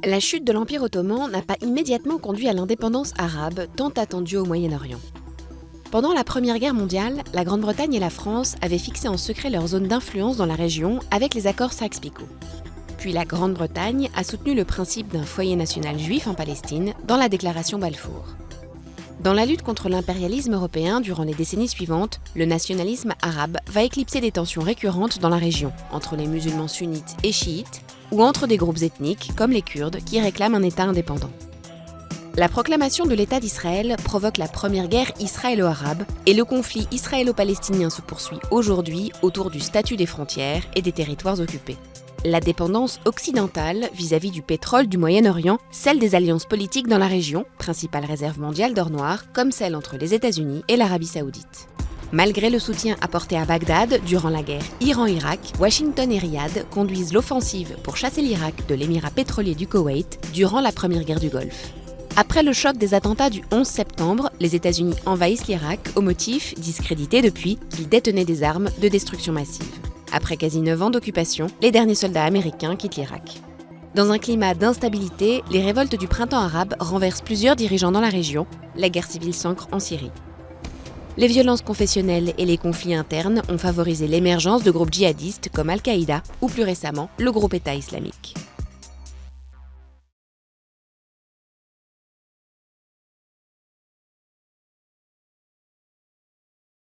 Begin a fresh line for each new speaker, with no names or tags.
La chute de l'Empire ottoman n'a pas immédiatement conduit à l'indépendance arabe tant attendue au Moyen-Orient. Pendant la Première Guerre mondiale, la Grande-Bretagne et la France avaient fixé en secret leur zone d'influence dans la région avec les accords Sykes-Picot. Puis la Grande-Bretagne a soutenu le principe d'un foyer national juif en Palestine dans la déclaration Balfour. Dans la lutte contre l'impérialisme européen durant les décennies suivantes, le nationalisme arabe va éclipser des tensions récurrentes dans la région, entre les musulmans sunnites et chiites, ou entre des groupes ethniques, comme les Kurdes, qui réclament un État indépendant. La proclamation de l'État d'Israël provoque la première guerre israélo-arabe, et le conflit israélo-palestinien se poursuit aujourd'hui autour du statut des frontières et des territoires occupés. La dépendance occidentale vis-à-vis du pétrole du Moyen-Orient, celle des alliances politiques dans la région, principale réserve mondiale d'or noir, comme celle entre les États-Unis et l'Arabie saoudite. Malgré le soutien apporté à Bagdad durant la guerre Iran-Irak, Washington et Riyad conduisent l'offensive pour chasser l'Irak de l'émirat pétrolier du Koweït durant la première guerre du Golfe. Après le choc des attentats du 11 septembre, les États-Unis envahissent l'Irak au motif, discrédité depuis, qu'ils détenaient des armes de destruction massive. Après quasi 9 ans d'occupation, les derniers soldats américains quittent l'Irak. Dans un climat d'instabilité, les révoltes du printemps arabe renversent plusieurs dirigeants dans la région, la guerre civile s'ancre en Syrie. Les violences confessionnelles et les conflits internes ont favorisé l'émergence de groupes djihadistes comme Al-Qaïda ou plus récemment le groupe État islamique.